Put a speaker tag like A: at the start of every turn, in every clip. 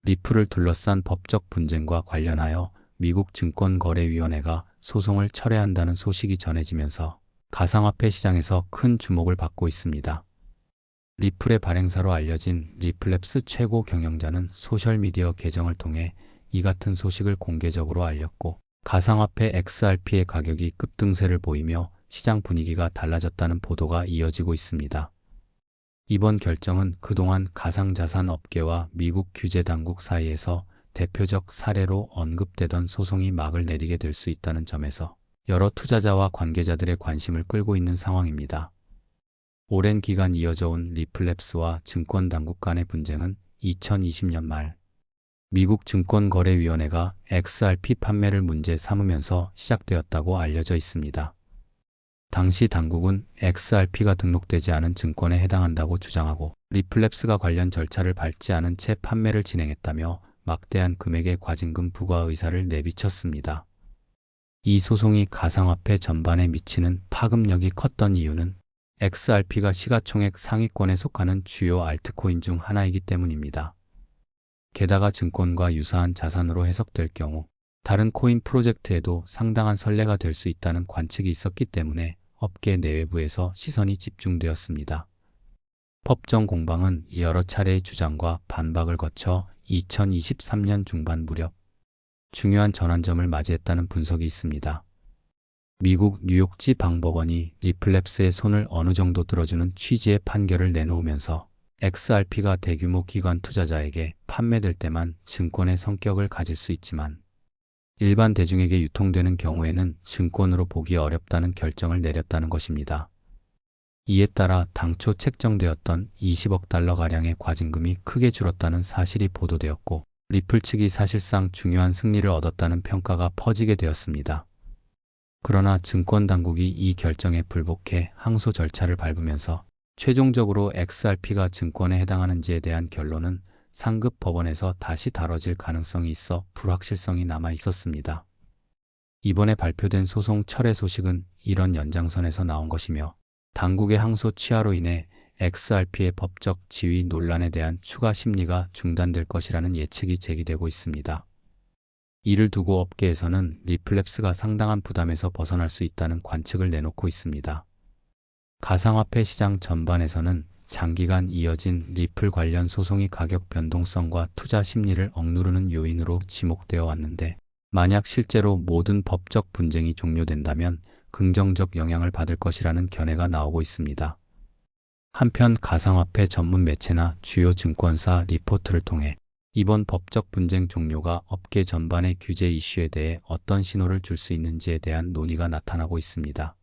A: 리플을 둘러싼 법적 분쟁과 관련하여 미국 증권거래위원회가 소송을 철회한다는 소식이 전해지면서 가상화폐 시장에서 큰 주목을 받고 있습니다. 리플의 발행사로 알려진 리플랩스 최고 경영자는 소셜미디어 계정을 통해 이 같은 소식을 공개적으로 알렸고, 가상화폐 XRP의 가격이 급등세를 보이며 시장 분위기가 달라졌다는 보도가 이어지고 있습니다. 이번 결정은 그동안 가상자산 업계와 미국 규제 당국 사이에서 대표적 사례로 언급되던 소송이 막을 내리게 될 수 있다는 점에서 여러 투자자와 관계자들의 관심을 끌고 있는 상황입니다. 오랜 기간 이어져 온 리플랩스와 증권 당국 간의 분쟁은 2020년 말 미국 증권거래위원회가 XRP 판매를 문제 삼으면서 시작되었다고 알려져 있습니다. 당시 당국은 XRP가 등록되지 않은 증권에 해당한다고 주장하고, 리플랩스가 관련 절차를 밟지 않은 채 판매를 진행했다며 막대한 금액의 과징금 부과 의사를 내비쳤습니다. 이 소송이 가상화폐 전반에 미치는 파급력이 컸던 이유는 XRP가 시가총액 상위권에 속하는 주요 알트코인 중 하나이기 때문입니다. 게다가 증권과 유사한 자산으로 해석될 경우 다른 코인 프로젝트에도 상당한 선례가 될 수 있다는 관측이 있었기 때문에 업계 내외부에서 시선이 집중되었습니다. 법정 공방은 여러 차례의 주장과 반박을 거쳐 2023년 중반 무렵 중요한 전환점을 맞이했다는 분석이 있습니다. 미국 뉴욕지 방법원이 리플랩스의 손을 어느 정도 들어주는 취지의 판결을 내놓으면서 XRP가 대규모 기관 투자자에게 판매될 때만 증권의 성격을 가질 수 있지만 일반 대중에게 유통되는 경우에는 증권으로 보기 어렵다는 결정을 내렸다는 것입니다. 이에 따라 당초 책정되었던 20억 달러가량의 과징금이 크게 줄었다는 사실이 보도되었고, 리플 측이 사실상 중요한 승리를 얻었다는 평가가 퍼지게 되었습니다. 그러나 증권 당국이 이 결정에 불복해 항소 절차를 밟으면서 최종적으로 XRP가 증권에 해당하는지에 대한 결론은 상급 법원에서 다시 다뤄질 가능성이 있어 불확실성이 남아 있었습니다. 이번에 발표된 소송 철회 소식은 이런 연장선에서 나온 것이며, 당국의 항소 취하로 인해 XRP의 법적 지위 논란에 대한 추가 심리가 중단될 것이라는 예측이 제기되고 있습니다. 이를 두고 업계에서는 리플랩스가 상당한 부담에서 벗어날 수 있다는 관측을 내놓고 있습니다. 가상화폐 시장 전반에서는 장기간 이어진 리플 관련 소송이 가격 변동성과 투자 심리를 억누르는 요인으로 지목되어 왔는데, 만약 실제로 모든 법적 분쟁이 종료된다면 긍정적 영향을 받을 것이라는 견해가 나오고 있습니다. 한편 가상화폐 전문 매체나 주요 증권사 리포트를 통해 이번 법적 분쟁 종료가 업계 전반의 규제 이슈에 대해 어떤 신호를 줄 수 있는지에 대한 논의가 나타나고 있습니다.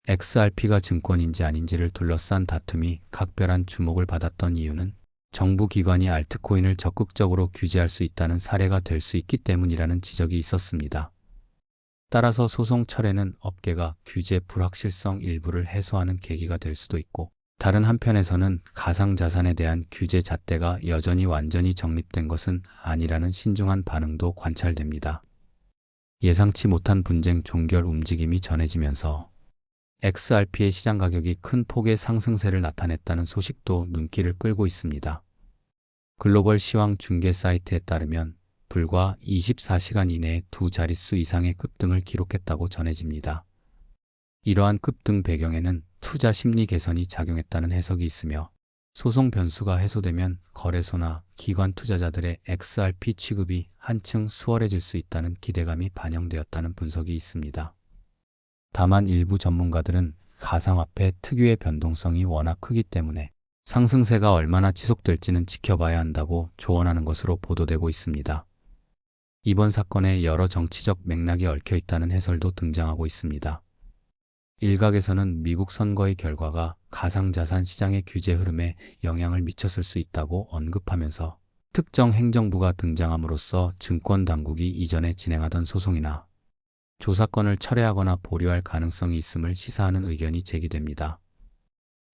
A: XRP가 증권인지 아닌지를 둘러싼 다툼이 각별한 주목을 받았던 이유는 정부 기관이 알트코인을 적극적으로 규제할 수 있다는 사례가 될 수 있기 때문이라는 지적이 있었습니다. 따라서 소송 철회는 업계가 규제 불확실성 일부를 해소하는 계기가 될 수도 있고, 다른 한편에서는 가상자산에 대한 규제 잣대가 여전히 완전히 정립된 것은 아니라는 신중한 반응도 관찰됩니다. 예상치 못한 분쟁 종결 움직임이 전해지면서 XRP의 시장 가격이 큰 폭의 상승세를 나타냈다는 소식도 눈길을 끌고 있습니다. 글로벌 시황 중계 사이트에 따르면 불과 24시간 이내에 두 자릿수 이상의 급등을 기록했다고 전해집니다. 이러한 급등 배경에는 투자 심리 개선이 작용했다는 해석이 있으며, 소송 변수가 해소되면 거래소나 기관 투자자들의 XRP 취급이 한층 수월해질 수 있다는 기대감이 반영되었다는 분석이 있습니다. 다만 일부 전문가들은 가상화폐 특유의 변동성이 워낙 크기 때문에 상승세가 얼마나 지속될지는 지켜봐야 한다고 조언하는 것으로 보도되고 있습니다. 이번 사건에 여러 정치적 맥락이 얽혀 있다는 해설도 등장하고 있습니다. 일각에서는 미국 선거의 결과가 가상자산 시장의 규제 흐름에 영향을 미쳤을 수 있다고 언급하면서 특정 행정부가 등장함으로써 증권 당국이 이전에 진행하던 소송이나 조사건을 철회하거나 보류할 가능성이 있음을 시사하는 의견이 제기됩니다.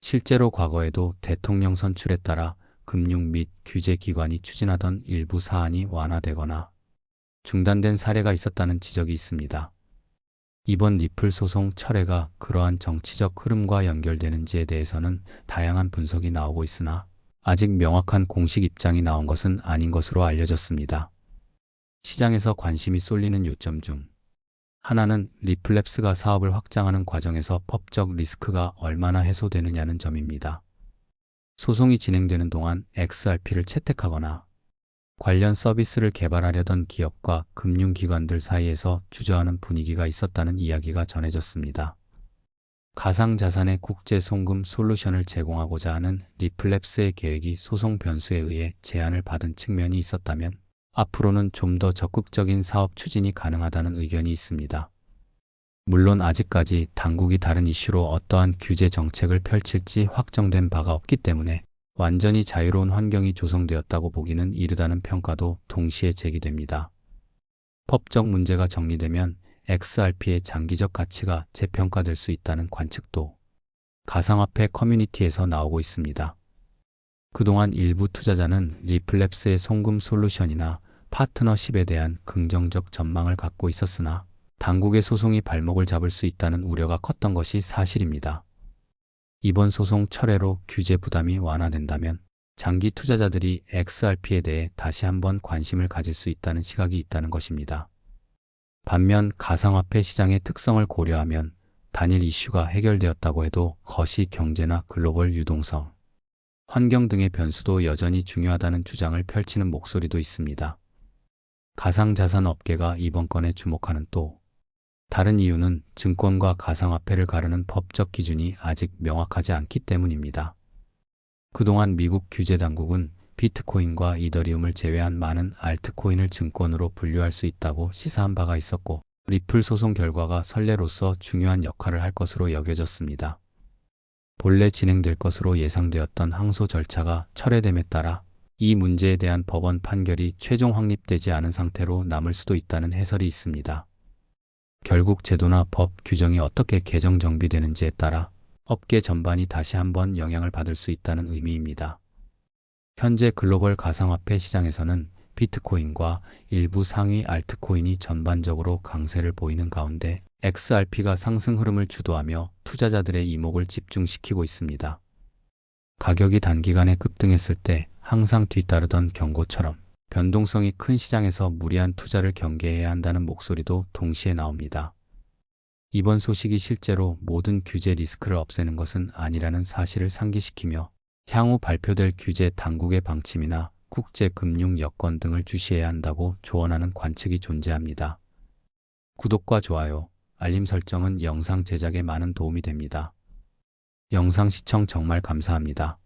A: 실제로 과거에도 대통령 선출에 따라 금융 및 규제기관이 추진하던 일부 사안이 완화되거나 중단된 사례가 있었다는 지적이 있습니다. 이번 리플 소송 철회가 그러한 정치적 흐름과 연결되는지에 대해서는 다양한 분석이 나오고 있으나, 아직 명확한 공식 입장이 나온 것은 아닌 것으로 알려졌습니다. 시장에서 관심이 쏠리는 요점 중 하나는 리플랩스가 사업을 확장하는 과정에서 법적 리스크가 얼마나 해소되느냐는 점입니다. 소송이 진행되는 동안 XRP를 채택하거나 관련 서비스를 개발하려던 기업과 금융기관들 사이에서 주저하는 분위기가 있었다는 이야기가 전해졌습니다. 가상자산의 국제 송금 솔루션을 제공하고자 하는 리플랩스의 계획이 소송 변수에 의해 제한을 받은 측면이 있었다면 앞으로는 좀 더 적극적인 사업 추진이 가능하다는 의견이 있습니다. 물론 아직까지 당국이 다른 이슈로 어떠한 규제 정책을 펼칠지 확정된 바가 없기 때문에 완전히 자유로운 환경이 조성되었다고 보기는 이르다는 평가도 동시에 제기됩니다. 법적 문제가 정리되면 XRP의 장기적 가치가 재평가될 수 있다는 관측도 가상화폐 커뮤니티에서 나오고 있습니다. 그동안 일부 투자자는 리플랩스의 송금 솔루션이나 파트너십에 대한 긍정적 전망을 갖고 있었으나 당국의 소송이 발목을 잡을 수 있다는 우려가 컸던 것이 사실입니다. 이번 소송 철회로 규제 부담이 완화된다면 장기 투자자들이 XRP에 대해 다시 한번 관심을 가질 수 있다는 시각이 있다는 것입니다. 반면 가상화폐 시장의 특성을 고려하면 단일 이슈가 해결되었다고 해도 거시 경제나 글로벌 유동성, 환경 등의 변수도 여전히 중요하다는 주장을 펼치는 목소리도 있습니다. 가상자산 업계가 이번 건에 주목하는 또 다른 이유는 증권과 가상화폐를 가르는 법적 기준이 아직 명확하지 않기 때문입니다. 그동안 미국 규제 당국은 비트코인과 이더리움을 제외한 많은 알트코인을 증권으로 분류할 수 있다고 시사한 바가 있었고 리플 소송 결과가 선례로서 중요한 역할을 할 것으로 여겨졌습니다. 본래 진행될 것으로 예상되었던 항소 절차가 철회됨에 따라 이 문제에 대한 법원 판결이 최종 확립되지 않은 상태로 남을 수도 있다는 해설이 있습니다. 결국 제도나 법 규정이 어떻게 개정 정비되는지에 따라 업계 전반이 다시 한번 영향을 받을 수 있다는 의미입니다. 현재 글로벌 가상화폐 시장에서는 비트코인과 일부 상위 알트코인이 전반적으로 강세를 보이는 가운데 XRP가 상승 흐름을 주도하며 투자자들의 이목을 집중시키고 있습니다. 가격이 단기간에 급등했을 때 항상 뒤따르던 경고처럼 변동성이 큰 시장에서 무리한 투자를 경계해야 한다는 목소리도 동시에 나옵니다. 이번 소식이 실제로 모든 규제 리스크를 없애는 것은 아니라는 사실을 상기시키며 향후 발표될 규제 당국의 방침이나 국제 금융 여건 등을 주시해야 한다고 조언하는 관측이 존재합니다. 구독과 좋아요, 알림 설정은 영상 제작에 많은 도움이 됩니다. 영상 시청 정말 감사합니다.